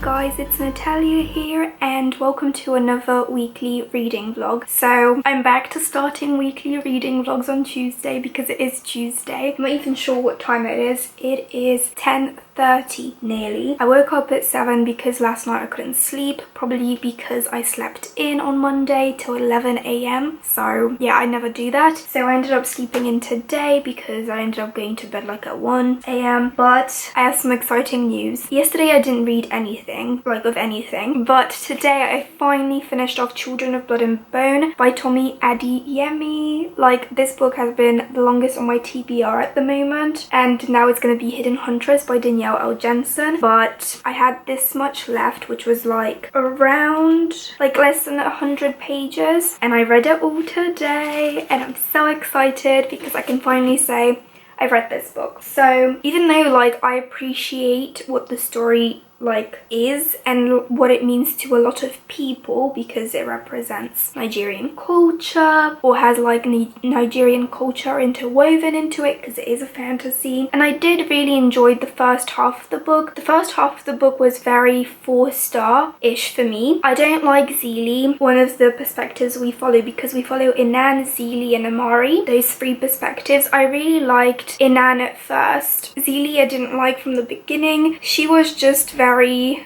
guys, it's Natalia here and welcome to another weekly reading vlog. So I'm back to starting weekly reading vlogs on Tuesday because it is Tuesday. I'm not even sure what time it is. It is 10:30 nearly. I woke up at 7 because last night I couldn't sleep, probably because I slept in on Monday till 11 a.m. So yeah, I never do that. So I ended up sleeping in today because I ended up going to bed like at 1 a.m. But I have some exciting news. Yesterday I didn't read anything, like of anything, but today I finally finished off Children of Blood and Bone by Tommy Adeyemi. Like, this book has been the longest on my TBR at the moment, and now it's going to be Hidden Huntress by Danielle L. Jensen. But I had this much left, which was like around like less than 100 pages, and I read it all today and I'm so excited because I can finally say I've read this book. So even though like I appreciate what the story like is and what it means to a lot of people because it represents Nigerian culture or has like Nigerian culture interwoven into it because it is a fantasy, and I did really enjoy the first half of the book. The first half of the book was very 4-star-ish for me. I don't like Zeely, one of the perspectives we follow, because we follow Inan, Zeely and Amari, those three perspectives. I really liked Inan at first. Zeely I didn't like from the beginning. She was just very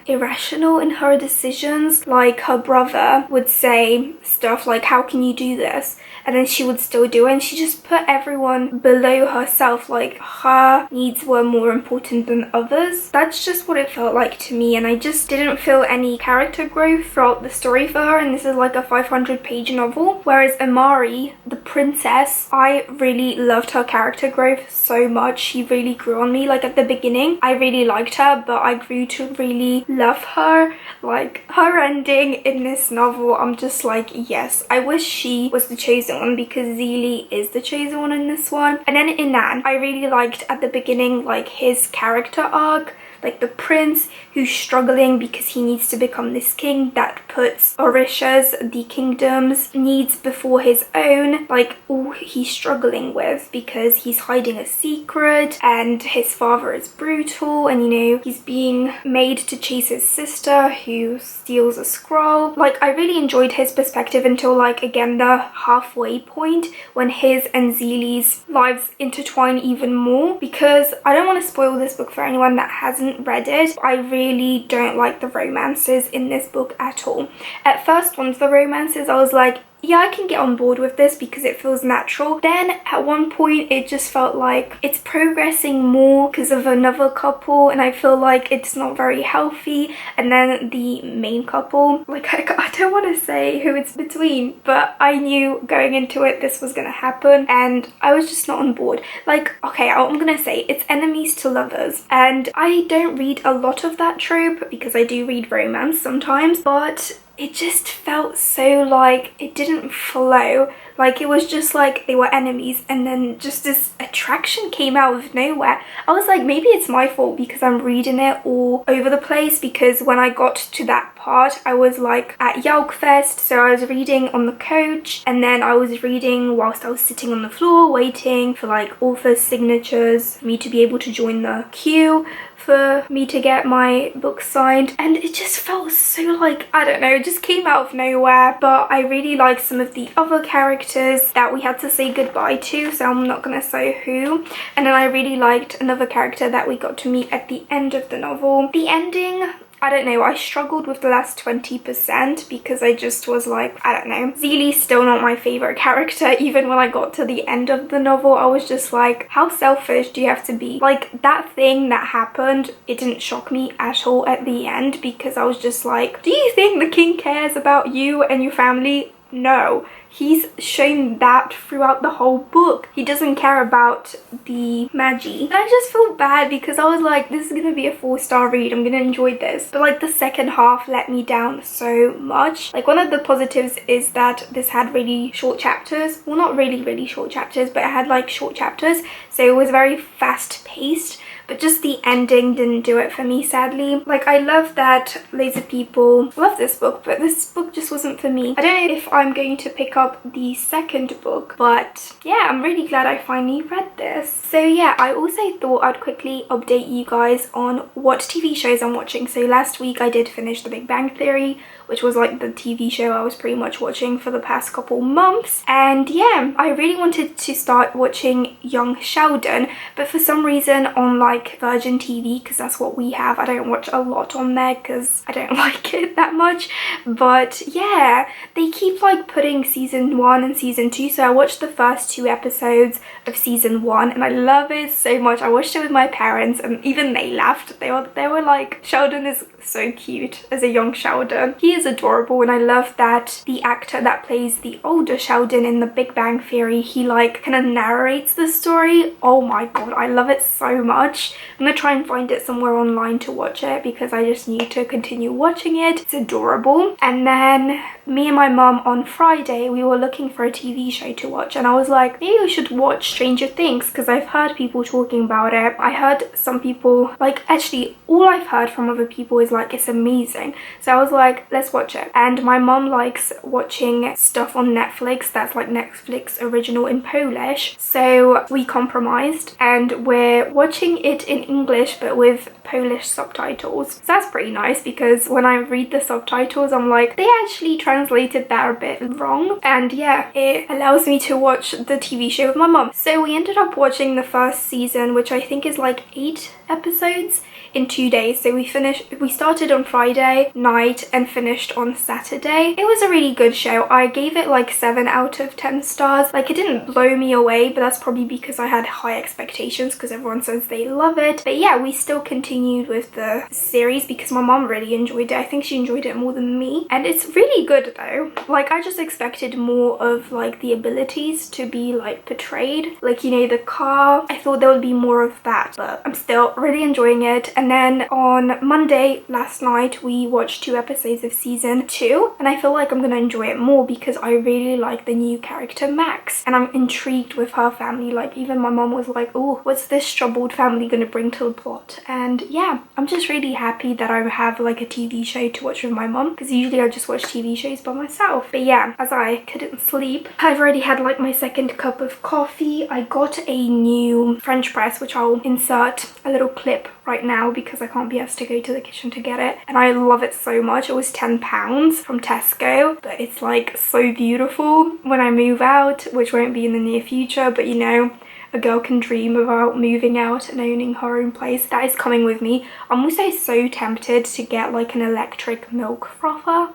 irrational in her decisions. Like, her brother would say stuff like, how can you do this? And then she would still do it, and she just put everyone below herself, like her needs were more important than others. That's just what it felt like to me, and I just didn't feel any character growth throughout the story for her, and this is like a 500-page novel. Whereas Amari, the princess, I really loved her character growth so much. She really grew on me. Like, at the beginning I really liked her, but I grew to really love her. Like, her ending in this novel, I'm just like, yes, I wish she was the chosen one, because Zeely is the chosen one in this one. And then Inan, I really liked at the beginning, like his character arc, like the prince who's struggling because he needs to become this king that puts Orisha's, the kingdom's needs before his own, like all he's struggling with because he's hiding a secret and his father is brutal, and you know, he's being made to chase his sister who steals a scroll. Like, I really enjoyed his perspective until like again the halfway point when his and Zeely's lives intertwine even more, because I don't want to spoil this book for anyone that hasn't read it. I really don't like the romances in this book at all. At first, once the romances, I was like, yeah, I can get on board with this because it feels natural. Then at one point it just felt like it's progressing more because of another couple, and I feel like it's not very healthy. And then the main couple, like, I don't want to say who it's between, but I knew going into it this was gonna happen and I was just not on board. Like, okay, I'm gonna say it's enemies to lovers, and I don't read a lot of that trope because I do read romance sometimes, but it just felt so like it didn't flow. Like, it was just like they were enemies and then just this attraction came out of nowhere. I was like, maybe it's my fault because I'm reading it all over the place, because when I got to that part I was like at Yelkfest, so I was reading on the coach and then I was reading whilst I was sitting on the floor waiting for like authors' signatures for me to be able to join the queue for me to get my book signed, and it just felt so like, I don't know, it just came out of nowhere. But I really liked some of the other characters that we had to say goodbye to, so I'm not gonna say who. And then I really liked another character that we got to meet at the end of the novel. The ending, I don't know, I struggled with the last 20% because I just was like, I don't know. Zeely's still not my favourite character. Even when I got to the end of the novel, I was just like, how selfish do you have to be? Like, that thing that happened, it didn't shock me at all at the end, because I was just like, do you think the king cares about you and your family? No. He's shown that throughout the whole book. He doesn't care about the Magi. And I just feel bad because I was like, this is gonna be a 4-star read, I'm gonna enjoy this. But like, the second half let me down so much. Like, one of the positives is that this had really short chapters. Well, not really short chapters, but it had like short chapters, so it was very fast paced. but just the ending didn't do it for me, sadly. Like, I love that loads of people love this book, but this book just wasn't for me. I don't know if I'm going to pick up the second book, but yeah, I'm really glad I finally read this. So yeah, I also thought I'd quickly update you guys on what TV shows I'm watching. So last week I did finish The Big Bang Theory, which was like the TV show I was pretty much watching for the past couple months. And yeah, I really wanted to start watching Young Sheldon, but for some reason on like Virgin TV, because that's what we have, I don't watch a lot on there because I don't like it that much. But yeah, they keep like putting season 1 and season 2, so I watched the first 2 episodes of season 1 and I love it so much. I watched it with my parents and even they laughed. They were like, Sheldon is so cute as a young Sheldon. He is adorable, and I love that the actor that plays the older Sheldon in The Big Bang Theory, he like kind of narrates the story. Oh my god, I love it so much. I'm gonna try and find it somewhere online to watch it because I just need to continue watching it. It's adorable. And then me and my mum on Friday, we were looking for a TV show to watch, and I was like, maybe we should watch Stranger Things because I've heard people talking about it. I heard some people, like, actually all I've heard from other people is like it's amazing. So I was like, let's watch it. And my mum likes watching stuff on Netflix that's like Netflix original in Polish, so we compromised and we're watching it in English but with Polish subtitles. So that's pretty nice because when I read the subtitles I'm like, they actually translated that a bit wrong, and yeah, it allows me to watch the TV show with my mum. So we ended up watching the first season, which I think is like 8 episodes, in 2 days. So we started on Friday night and finished on Saturday. It was a really good show. I gave it like 7 out of 10 stars. Like, it didn't blow me away, but that's probably because I had high expectations because everyone says they love it. But yeah, we still continued with the series because my mom really enjoyed it. I think she enjoyed it more than me, and it's really good though. Like, I just expected more of like the abilities to be like portrayed, like, you know, the car. I thought there would be more of that, but I'm still really enjoying it. And then on Monday last night we watched 2 episodes of season 2, and I feel like I'm gonna enjoy it more because I really like the new character Max, and I'm intrigued with her family. Like, even my mom was like, oh, what's this troubled family gonna bring to the plot? And yeah, I'm just really happy that I have like a TV show to watch with my mom, because usually I just watch TV shows by myself. But yeah, as I couldn't sleep, I've already had like my second cup of coffee. I got a new French press, which I'll insert a little clip right now because I can't be asked to go to the kitchen to get it, and I love it so much. It was £10 from Tesco, but it's like so beautiful when I move out, which won't be in the near future, but you know, a girl can dream about moving out and owning her own place. That is coming with me. I'm also so tempted to get like an electric milk frother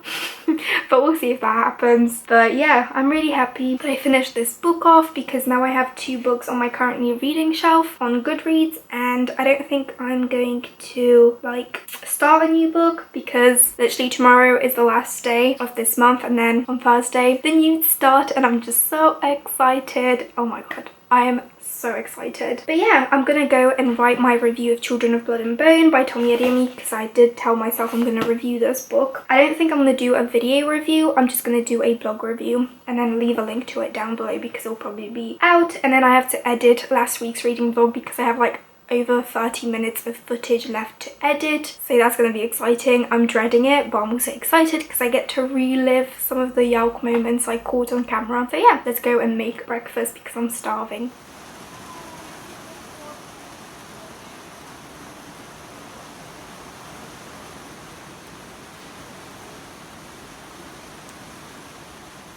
but we'll see if that happens. But yeah, I'm really happy that I finished this book off because now I have 2 books on my currently reading shelf on Goodreads, and I don't think I'm going to like start a new book because literally tomorrow is the last day of this month, and then on Thursday the NEWTS start, and I'm just so excited. Oh my god, I am so excited. But yeah, I'm gonna go and write my review of Children of Blood and Bone by Tommy Adeyemi because I did tell myself I'm gonna review this book. I don't think I'm gonna do a video review, I'm just gonna do a blog review and then leave a link to it down below because it'll probably be out. And then I have to edit last week's reading vlog because I have like over 30 minutes of footage left to edit, so that's going to be exciting. I'm dreading it, but I'm also excited because I get to relive some of the Yelk moments I caught on camera. So yeah, let's go and make breakfast because I'm starving.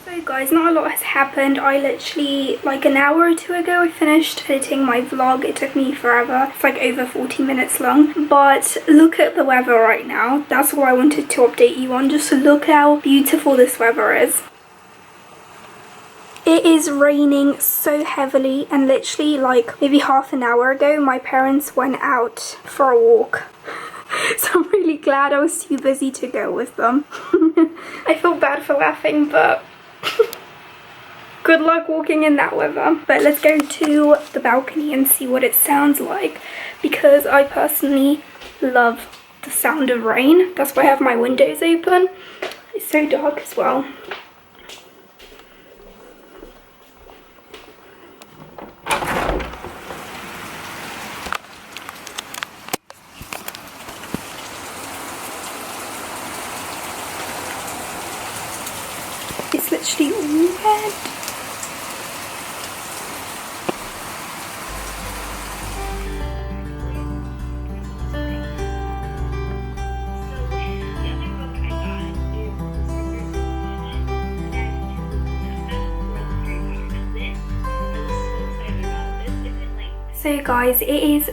So guys, not a lot has happened. I literally, like an hour or 2 ago, I finished editing my vlog. It took me forever. It's like over 40 minutes long. But look at the weather right now. That's what I wanted to update you on. Just look how beautiful this weather is. It is raining so heavily, and literally like maybe half an hour ago, my parents went out for a walk. So I'm really glad I was too busy to go with them. I feel bad for laughing, but good luck walking in that weather. But let's go to the balcony and see what it sounds like, because I personally love the sound of rain. That's why I have my windows open. It's so dark as well. literally all red. So guys, it is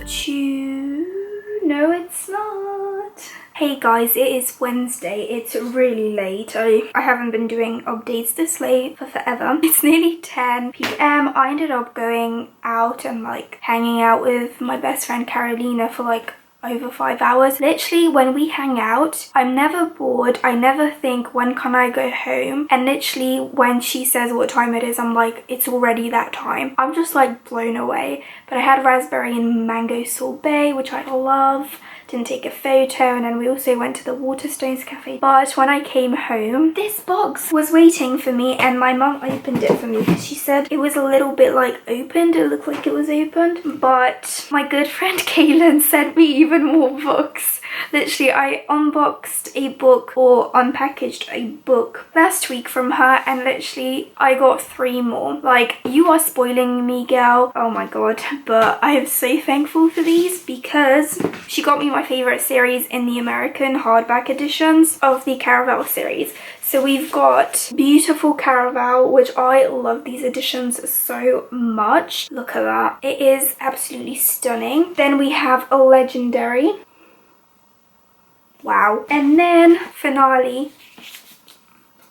no it's not. Hey guys, it is Wednesday. It's really late. I haven't been doing updates this late for forever. It's nearly 10 p.m. I ended up going out and like hanging out with my best friend Carolina for like over 5 hours. Literally, when we hang out, I'm never bored. I never think, when can I go home? And literally, when she says what time it is, I'm like, it's already that time. I'm just like blown away. But I had raspberry and mango sorbet, which I love. Didn't take a photo, and then we also went to the Waterstones cafe. But when I came home, this box was waiting for me, and my mum opened it for me because she said it was a little bit like opened. It looked like it was opened, but my good friend Kaylin sent me even more books. Literally, I unboxed a book or unpackaged a book last week from her, and literally I got 3 more. Like, you are spoiling me, girl. Oh my god. But I am so thankful for these because she got me my favorite series in the American hardback editions of the Caraval series. So we've got Beautiful Caraval, which I love these editions so much. Look at that. It is absolutely stunning. Then we have a Legendary. Wow. And then Finale.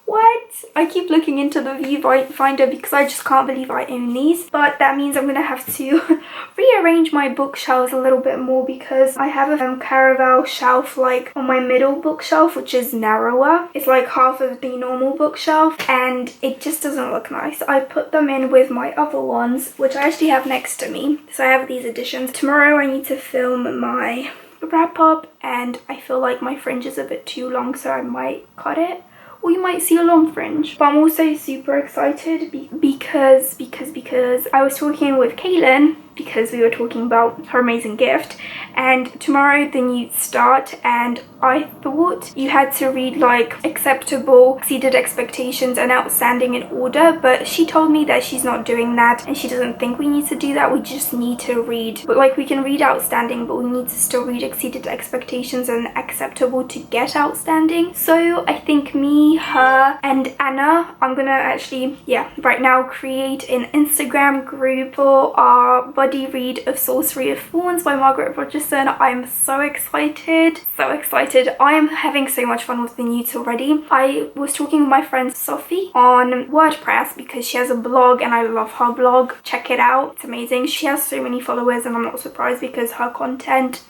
What? I keep looking into the viewfinder because I just can't believe I own these. But that means I'm going to have to rearrange my bookshelves a little bit more because I have a Caraval shelf like on my middle bookshelf, which is narrower. It's like half of the normal bookshelf and it just doesn't look nice. I put them in with my other ones, which I actually have next to me. So I have these editions. Tomorrow I need to film my wrap up and I feel like my fringe is a bit too long, so I might cut it. Or you might see a long fringe. But I'm also super excited because I was talking with Kaylin because we were talking about her amazing gift, and tomorrow the NEWTS start, and I thought you had to read like acceptable, exceeded expectations, and outstanding in order, but she told me that she's not doing that and she doesn't think we need to do that. We just need to read, but like we can read outstanding, but we need to still read exceeded expectations and acceptable to get outstanding. So I think me, her, and Anna, I'm gonna actually, right now create an Instagram group for our buddy read of Sorcery of Thorns by Margaret Rogerson. I'm so excited, so excited. I am having so much fun with the NEWTS already. I was talking with my friend Sophie on WordPress because she has a blog and I love her blog. Check it out, it's amazing. She has so many followers and I'm not surprised because her content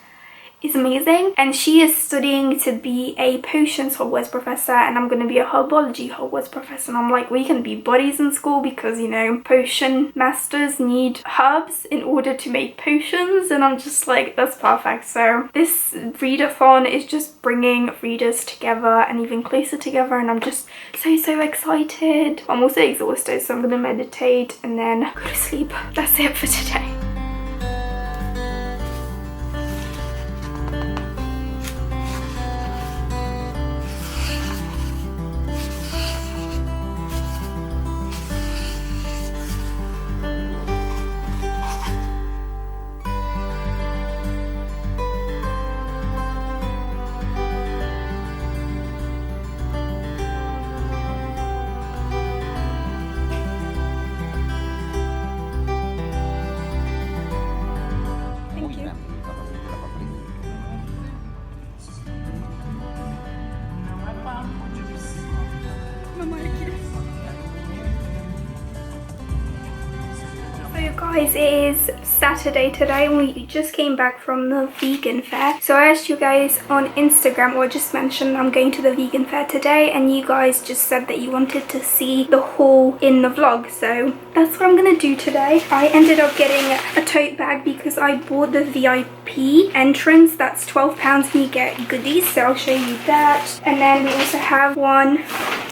is amazing, and she is studying to be a potions Hogwarts professor and I'm going to be a herbology Hogwarts professor, and I'm like, we can be buddies in school because, you know, potion masters need herbs in order to make potions, and I'm just like, that's perfect. So this readathon is just bringing readers together and even closer together, and I'm just so excited. I'm also exhausted, so I'm going to meditate and then go to sleep. That's it for today. Guys, it is Saturday today and we just came back from the vegan fair. So I asked you guys on Instagram, or just mentioned I'm going to the vegan fair today, and you guys just said that you wanted to see the haul in the vlog, so that's what I'm gonna do today. I ended up getting a tote bag because I bought the VIP entrance. That's £12 and you get goodies, so I'll show you that. And then we also have 1,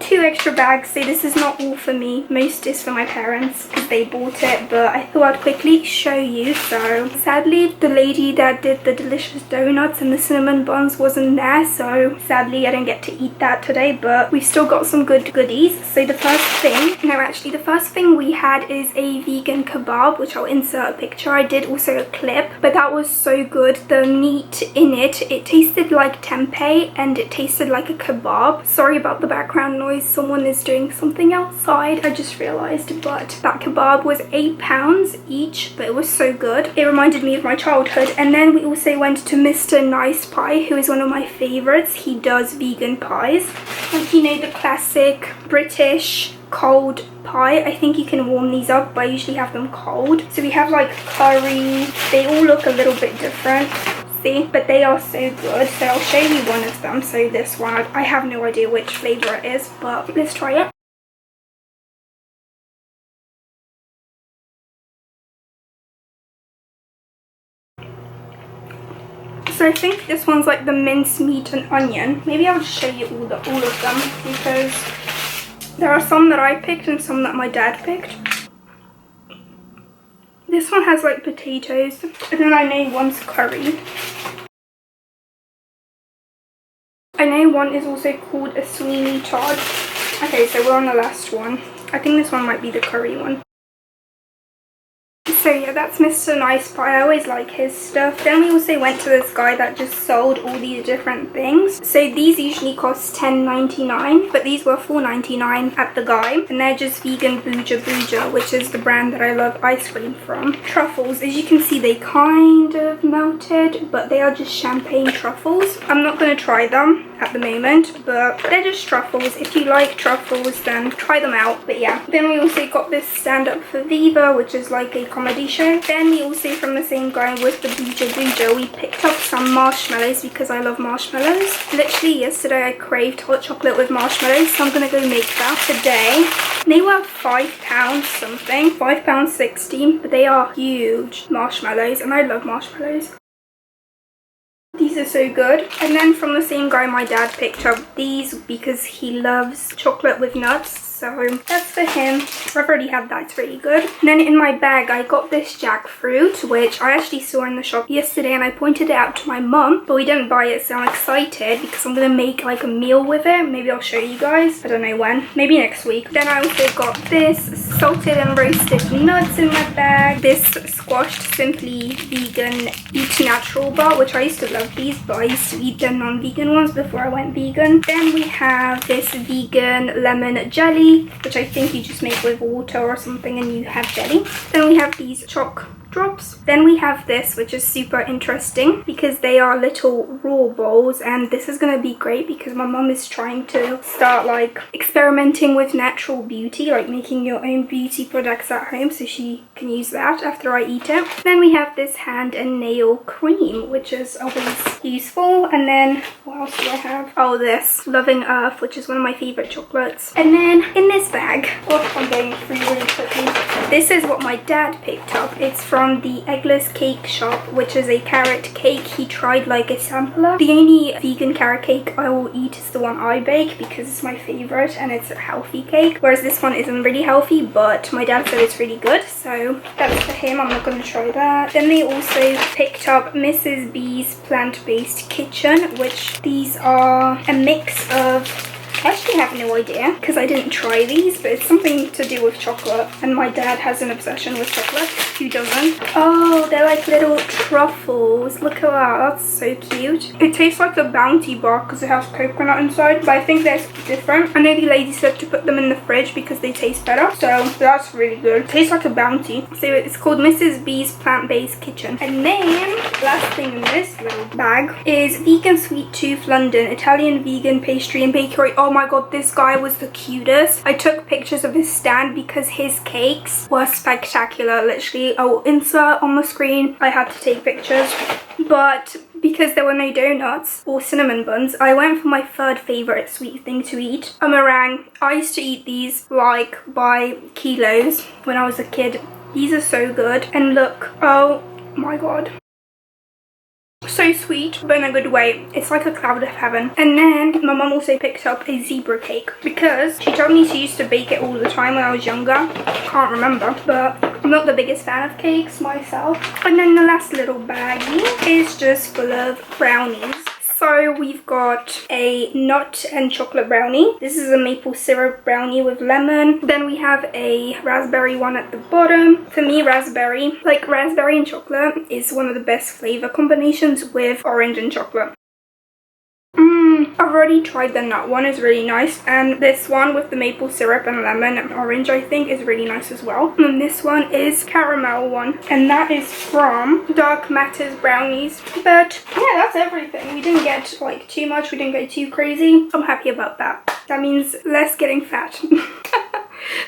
2, 2 extra bags, so this is not all for me. Most is for my parents because they bought it, but I thought I'd quickly show you. So sadly, the lady that did the delicious donuts and the cinnamon buns wasn't there, so sadly I don't get to eat that today, but we've still got some good goodies. So the first thing we had is a vegan kebab, which I'll insert a picture. I did also a clip, but that was so good. The meat in it tasted like tempeh and it tasted like a kebab. Sorry about the background noise, someone is doing something outside, I just realized. But that kebab was £8 each, but it was so good. It reminded me of my childhood. And then we also went to Mr. Nice Pie, who is one of my favorites. He does vegan pies, like, you know, the classic British cold pie. I think you can warm these up, but I usually have them cold. So we have like curry. They all look a little bit different, see, but they are so good. So I'll show you one of them. So this one, I have no idea which flavor it is, but let's try it. So I think this one's like the minced meat and onion. Maybe I'll just show you all of them, because there are some that I picked and some that my dad picked. This one has like potatoes, and then I know one's curry. I know one is also called a Sweeney Todd. Okay, so we're on the last one. I think this one might be the curry one. So yeah, that's Mr. Nice Pie. I always like his stuff. Then we also went to this guy that just sold all these different things. So these usually cost $10.99, but these were $4.99 at the guy. And they're just vegan booja, which is the brand that I love ice cream from. Truffles, as you can see, they kind of melted, but they are just champagne truffles. I'm not going to try them at the moment, but they're just truffles. If you like truffles, then try them out. But yeah, then we also got this Stand Up for Viva, which is like a comedy show. Then we also, from the same guy with the booja, we picked up some marshmallows because I love marshmallows. Literally yesterday I craved hot chocolate with marshmallows, so I'm gonna go make that today. They were £5 something, £5.60, but they are huge marshmallows and I love marshmallows. These are so good. And then from the same guy, my dad picked up these because he loves chocolate with nuts. So that's for him. I've already had that, it's really good. And then in my bag, I got this jackfruit, which I actually saw in the shop yesterday and I pointed it out to my mum, but we didn't buy it, so I'm excited because I'm gonna make like a meal with it. Maybe I'll show you guys. I don't know when. Maybe next week. Then I also got this salted and roasted nuts in my bag. This squashed Simply Vegan Eat Natural bar, which I used to love these, but I used to eat the non-vegan ones before I went vegan. Then we have this vegan lemon jelly, which I think you just make with water or something and you have jelly. Then we have these chalk drops. Then we have this, which is super interesting because they are little raw bowls, and this is going to be great because my mum is trying to start like experimenting with natural beauty, like making your own beauty products at home, so she can use that after I eat it. Then we have this hand and nail cream, which is always useful. And then what else do I have? Oh, this Loving Earth, which is one of my favorite chocolates. And then in this bag, oh, I'm going through really quickly, this is what my dad picked up. It's from the Eggless Cake Shop, which is a carrot cake. He tried like a sampler. The only vegan carrot cake I will eat is the one I bake because it's my favorite and it's a healthy cake, whereas this one isn't really healthy, but my dad said it's really good, so that's for him. I'm not going to try that. Then they also picked up Mrs. B's Plant-Based Kitchen, which these are a mix of, I actually have no idea because I didn't try these, but it's something to do with chocolate, and my dad has an obsession with chocolate. Who doesn't? Oh, they're like little truffles. Look at that, that's so cute. It tastes like the Bounty bar because it has coconut inside, but I think they're different. I know the lady said to put them in the fridge because they taste better, so that's really good. It tastes like a Bounty. So it's called Mrs. B's Plant-Based Kitchen. And then last thing in this little bag is Vegan Sweet Tooth London, Italian vegan pastry and bakery. Oh my god, this guy was the cutest. I took pictures of his stand because his cakes were spectacular. Literally, I will insert on the screen. I had to take pictures, but because there were no donuts or cinnamon buns, I went for my third favorite sweet thing to eat, a meringue. I used to eat these like by kilos when I was a kid. These are so good, and look, oh my god, So sweet, but in a good way. It's like a cloud of heaven. And then my mum also picked up a zebra cake because she told me she used to bake it all the time when I was younger. Can't remember, but I'm not the biggest fan of cakes myself. And then the last little baggie is just full of brownies. So we've got a nut and chocolate brownie. This is a maple syrup brownie with lemon. Then we have a raspberry one at the bottom. For me, raspberry and chocolate is one of the best flavor combinations with orange and chocolate. I've already tried the nut one, it's really nice, and this one with the maple syrup and lemon and orange I think is really nice as well. And this one is caramel one, and that is from Dark Matters Brownies. But yeah, that's everything. We didn't get like too much, we didn't go too crazy. I'm happy about that. That means less getting fat.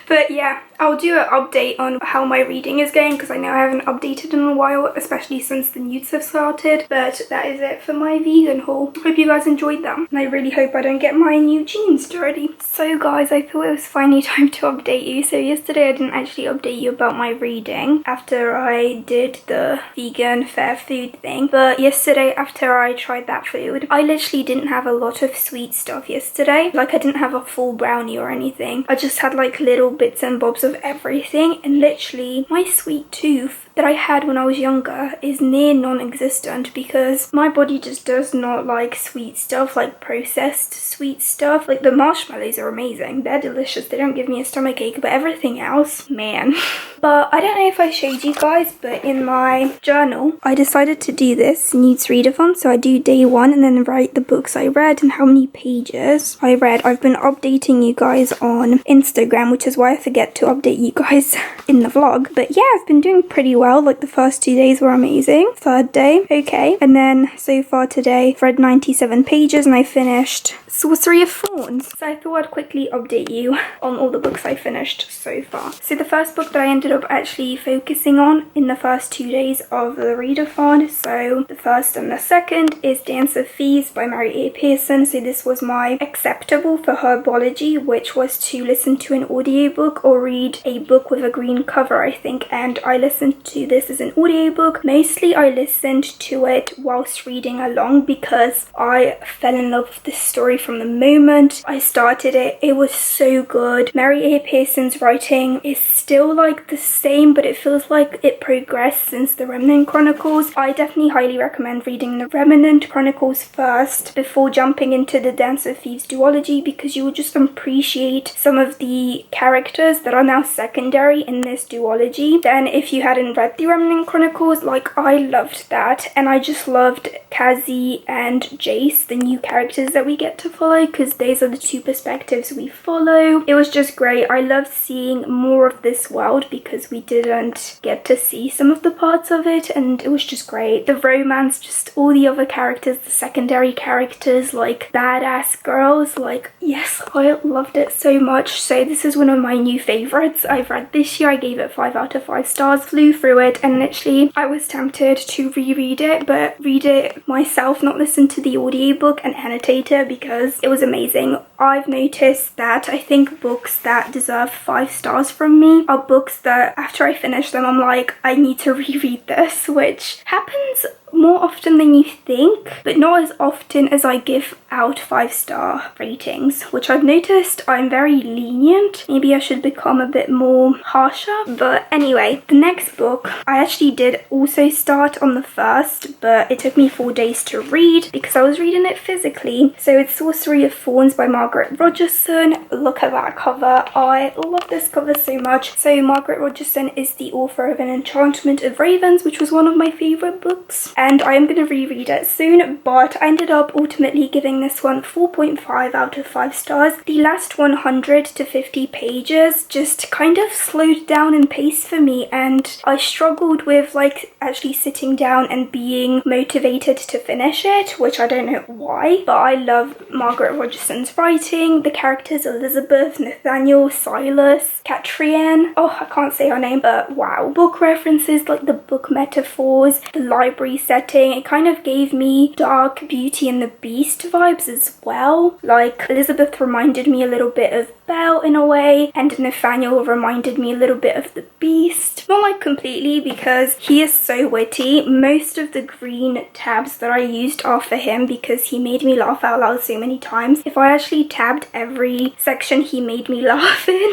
But yeah, I'll do an update on how my reading is going because I know I haven't updated in a while, especially since the NEWTS have started. But that is it for my vegan haul. Hope you guys enjoyed them, and I really hope I don't get my new jeans dirty. So guys, I thought it was finally time to update you. So yesterday I didn't actually update you about my reading after I did the vegan fair food thing. But yesterday after I tried that food, I literally didn't have a lot of sweet stuff yesterday. Like I didn't have a full brownie or anything. I just had like little bits and bobs of everything, and literally my sweet tooth that I had when I was younger is near non-existent because my body just does not like sweet stuff, like processed sweet stuff. Like the marshmallows are amazing, they're delicious, they don't give me a stomachache, but everything else, man. But I don't know if I showed you guys, but in my journal I decided to do this NEWTS readathon. So I do day one and then write the books I read and how many pages I read. I've been updating you guys on Instagram, which is why I forget to update you guys in the vlog. But yeah, I've been doing pretty well. Like the first 2 days were amazing, third day okay, and then so far today I've read 97 pages and I finished Sorcery of Thorns. So I thought I'd quickly update you on all the books I finished so far. So the first book that I ended up actually focusing on in the first 2 days of the readathon, so the first and the second, is Dance of Thieves by Mary A. Pearson. So this was my acceptable for herbology, which was to listen to an audiobook or read a book with a green cover I think, and I listened to this as an audiobook. Mostly I listened to it whilst reading along because I fell in love with this story from the moment I started it. It was so good. Mary A. Pearson's writing is still like the same, but it feels like it progressed since the Remnant Chronicles. I definitely highly recommend reading the Remnant Chronicles first before jumping into the Dance of Thieves duology, because you will just appreciate some of the characters that are now secondary in this duology. Then if you hadn't read the Remnant Chronicles, like I loved that, and I just loved Kazi and Jace, the new characters that we get to follow, because those are the two perspectives we follow. It was just great. I loved seeing more of this world because we didn't get to see some of the parts of it, and it was just great. The romance, just all the other characters, the secondary characters, like badass girls, like yes, I loved it so much. So this is one of my new favorites I've read this year. I gave it 5 out of 5 stars, flew through it, and literally I was tempted to reread it, but read it myself, not listen to the audiobook and annotate it, because it was amazing. I've noticed that I think books that deserve 5 stars from me are books that after I finish them I'm like, I need to reread this, which happens more often than you think, but not as often as I give out 5-star ratings, which I've noticed I'm very lenient. Maybe I should become a bit more harsher. But anyway, the next book I actually did also start on the 1st, but it took me 4 days to read because I was reading it physically. So it's Sorcery of Thorns by Margaret Rogerson. Look at that cover. I love this cover so much. So Margaret Rogerson is the author of An Enchantment of Ravens, which was one of my favourite books, and I am going to reread it soon, but I ended up ultimately giving this one 4.5 out of 5 stars. The last 100 to 50 pages just kind of slowed down in pace for me, and I struggled with like actually sitting down and being motivated to finish it, which I don't know why, but I love Margaret Rogerson's writing. The characters, Elizabeth, Nathaniel, Silas, Catriane, oh I can't say her name, but wow. Book references, like the book metaphors, the library setting, it kind of gave me dark Beauty and the Beast vibes as well. Like Elizabeth reminded me a little bit of Belle in a way, and Nathaniel reminded me a little bit of the Beast. Not like completely, because he is so witty. Most of the green tabs that I used are for him because he made me laugh out loud so many times. If I actually tabbed every section he made me laugh in,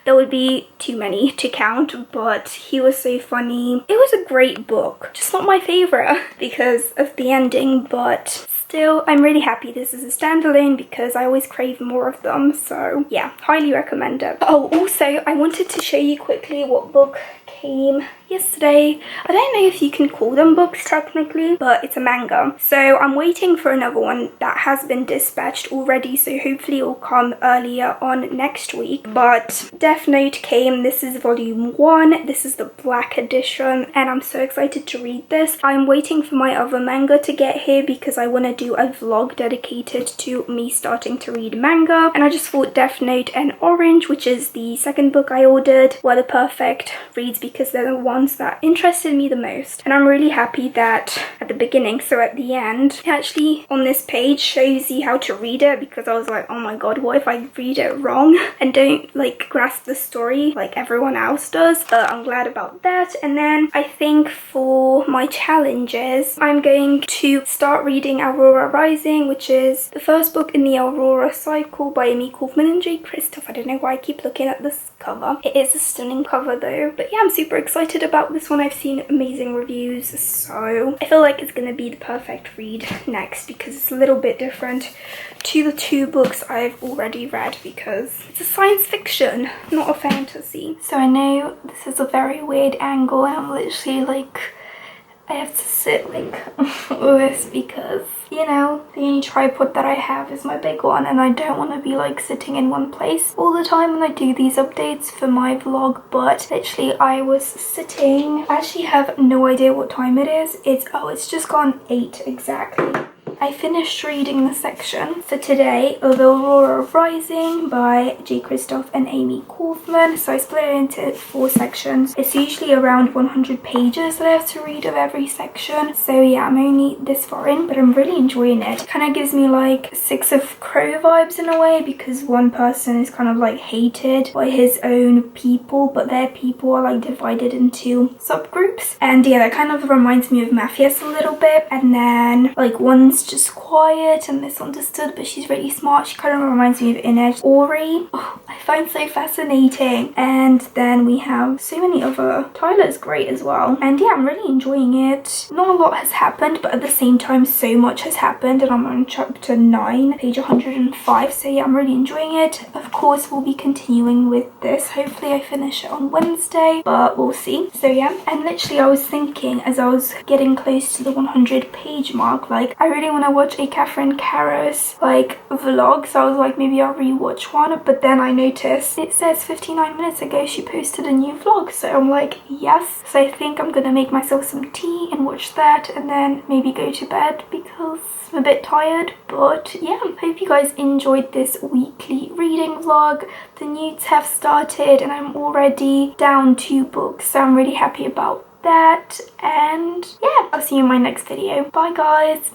there would be too many to count, but he was so funny. It was a great book, just not my favorite because of the ending, but still, I'm really happy this is a standalone because I always crave more of them. So yeah, highly recommend it. Oh, also, I wanted to show you quickly what book came yesterday. I don't know if you can call them books technically, but it's a manga. So I'm waiting for another one that has been dispatched already, so hopefully it will come earlier on next week. But Death Note came. This is volume 1. This is the black edition, and I'm so excited to read this. I'm waiting for my other manga to get here because I want to do a vlog dedicated to me starting to read manga, and I just thought Death Note and Orange, which is the second book I ordered, were the perfect reads because they're the ones that interested me the most. And I'm really happy that at the beginning, so at the end, it actually on this page shows you how to read it, because I was like, oh my god, what if I read it wrong and don't like grasp the story like everyone else does. But I'm glad about that. And then I think for my challenges, I'm going to start reading Aurora Rising, which is the first book in the Aurora cycle by Amy Kaufman and J. Kristoff. I don't know why I keep looking at this cover. It is a stunning cover though. But yeah, I'm super excited about this one. I've seen amazing reviews, so I feel like it's going to be the perfect read next because it's a little bit different to the two books I've already read because it's a science fiction, not a fantasy. So I know this is a very weird angle and I'm literally like, I have to sit like with this because, you know, the only tripod that I have is my big one and I don't want to be like sitting in one place all the time when I do these updates for my vlog. But literally I was sitting, I actually have no idea what time it is. It's just gone 8 exactly. I finished reading the section for today of Aurora Rising by J. Kristoff and Amy Kaufman. So I split it into 4 sections. It's usually around 100 pages that I have to read of every section. So yeah, I'm only this far in, but I'm really enjoying it. Kind of gives me like Six of Crow vibes in a way, because one person is kind of like hated by his own people, but their people are like divided into subgroups. And yeah, that kind of reminds me of Mafias a little bit. And then like one's just quiet and misunderstood, but she's really smart. She kind of reminds me of Inez Ori. Oh, I find so fascinating. And then we have so many other. Tyler's great as well. And yeah, I'm really enjoying it. Not a lot has happened, but at the same time so much has happened, and I'm on chapter 9, page 105. So yeah, I'm really enjoying it. Of course, we'll be continuing with this. Hopefully I finish it on Wednesday, but we'll see. So yeah, and literally I was thinking as I was getting close to the 100 page mark, like I really want to watch a Catherine Karras like vlog, so I was like, maybe I'll rewatch one. But then I noticed it says 59 minutes ago she posted a new vlog, so I'm like, yes. So I think I'm gonna make myself some tea and watch that, and then maybe go to bed because I'm a bit tired. But yeah, hope you guys enjoyed this weekly reading vlog. The NEWTS have started and I'm already down 2 books, so I'm really happy about that. And yeah, I'll see you in my next video. Bye guys.